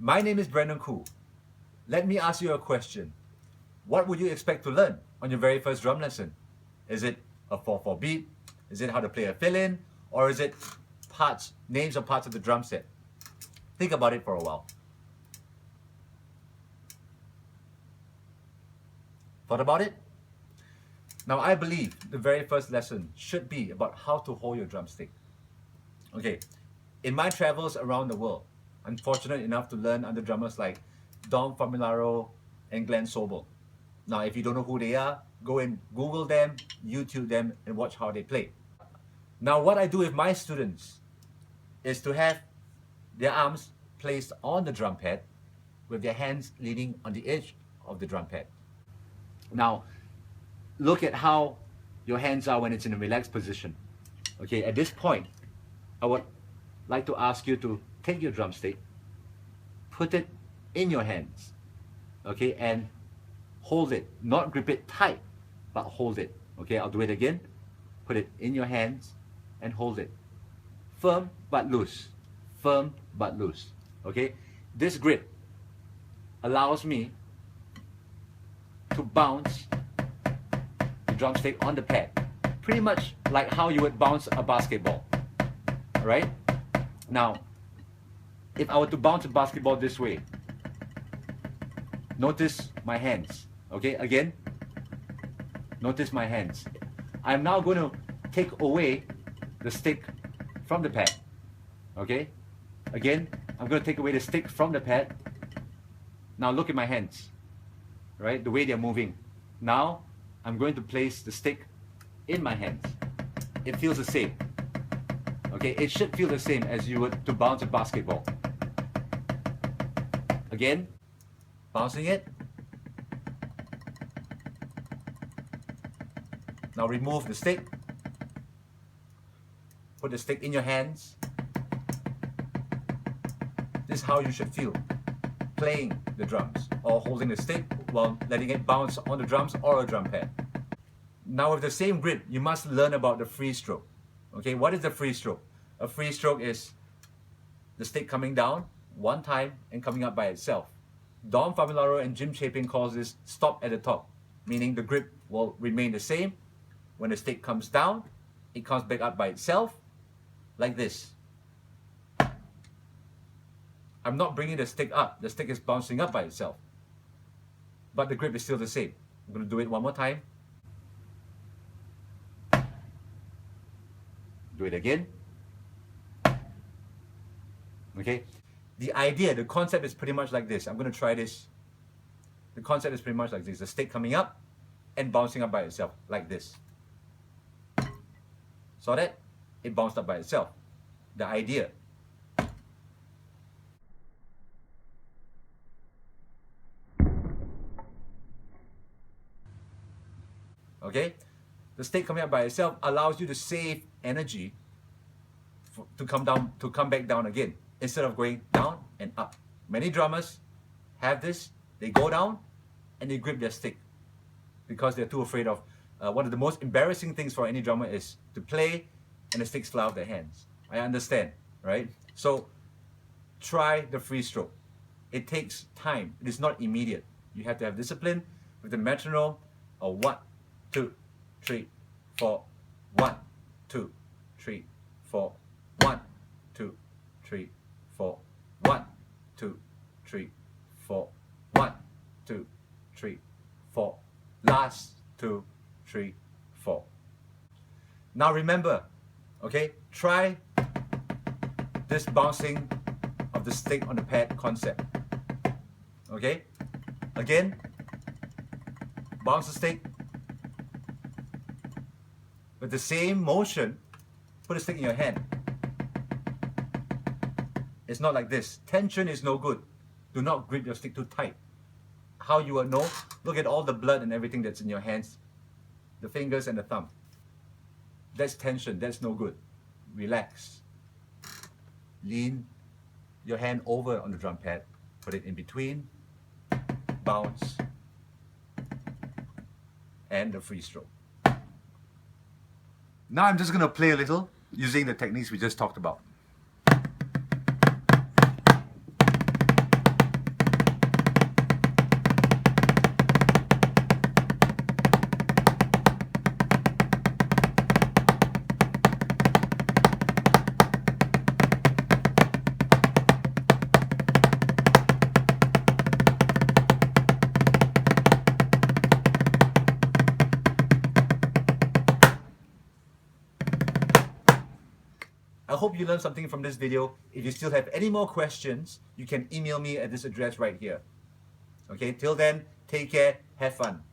My name is Brandon Khoo. Let me ask you a question. What would you expect to learn on your very first drum lesson? Is it a 4/4 beat? Is it how to play a fill-in? Or is it names of parts of the drum set? Think about it for a while. Thought about it? Now I believe the very first lesson should be about how to hold your drumstick. Okay, in my travels around the world, I'm fortunate enough to learn under drummers like Dom Famularo and Glenn Sobel. Now, if you don't know who they are, go and Google them, YouTube them, and watch how they play. Now, what I do with my students is to have their arms placed on the drum pad with their hands leaning on the edge of the drum pad. Now, look at how your hands are when it's in a relaxed position. Okay, at this point, I would like to ask you to take your drumstick, put it in your hands, okay, and hold it. Not grip it tight, but hold it. Okay, I'll do it again. Put it in your hands and hold it. Firm but loose. Firm but loose. Okay, this grip allows me to bounce the drumstick on the pad, pretty much like how you would bounce a basketball. Alright? Now, if I were to bounce a basketball this way, notice my hands. Okay, again, notice my hands. I'm now going to take away the stick from the pad. Okay, again, I'm going to take away the stick from the pad. Now look at my hands, right? The way they're moving. Now, I'm going to place the stick in my hands. It feels the same. Okay, it should feel the same as you would to bounce a basketball. Again, bouncing it. Now remove the stick. Put the stick in your hands. This is how you should feel playing the drums or holding the stick while letting it bounce on the drums or a drum pad. Now with the same grip, you must learn about the free stroke. Okay, what is the free stroke? A free stroke is the stick coming down one time and coming up by itself. Dom Famularo and Jim Chapin calls this stop at the top, meaning the grip will remain the same. When the stick comes down, it comes back up by itself, like this. I'm not bringing the stick up, the stick is bouncing up by itself. But the grip is still the same. I'm going to do it one more time. Do it again. Okay, the idea, the concept is pretty much like this. I'm going to try this. The concept is pretty much like this. The stick coming up and bouncing up by itself, like this. Saw that? It bounced up by itself. The idea. Okay? The stick coming up by itself allows you to save energy to come back down again, instead of going down and up. Many drummers have this. They go down and they grip their stick because they're too afraid of one of the most embarrassing things for any drummer is to play and the sticks fly off their hands. I understand, right? So try the free stroke. It takes time. It is not immediate. You have to have discipline with the metronome of 1, 2, 3, 4, 1, 2, 3, 4, 1, 2, 3, 4, 1, 2, 3, 4, 1, 2, 3, 4. Last 2, 3, 4. Now remember, okay, try this bouncing of the stick on the pad concept. Okay, again, bounce the stick with the same motion. Put the stick in your hand. It's not like this. Tension is no good. Do not grip your stick too tight. How you will know? Look at all the blood and everything that's in your hands, the fingers and the thumb. That's tension. That's no good. Relax. Lean your hand over on the drum pad. Put it in between. Bounce. And the free stroke. Now I'm just going to play a little using the techniques we just talked about. hope you learned something from this video. If you still have any more questions, you can email me at this address right here. Okay, till then, take care, have fun.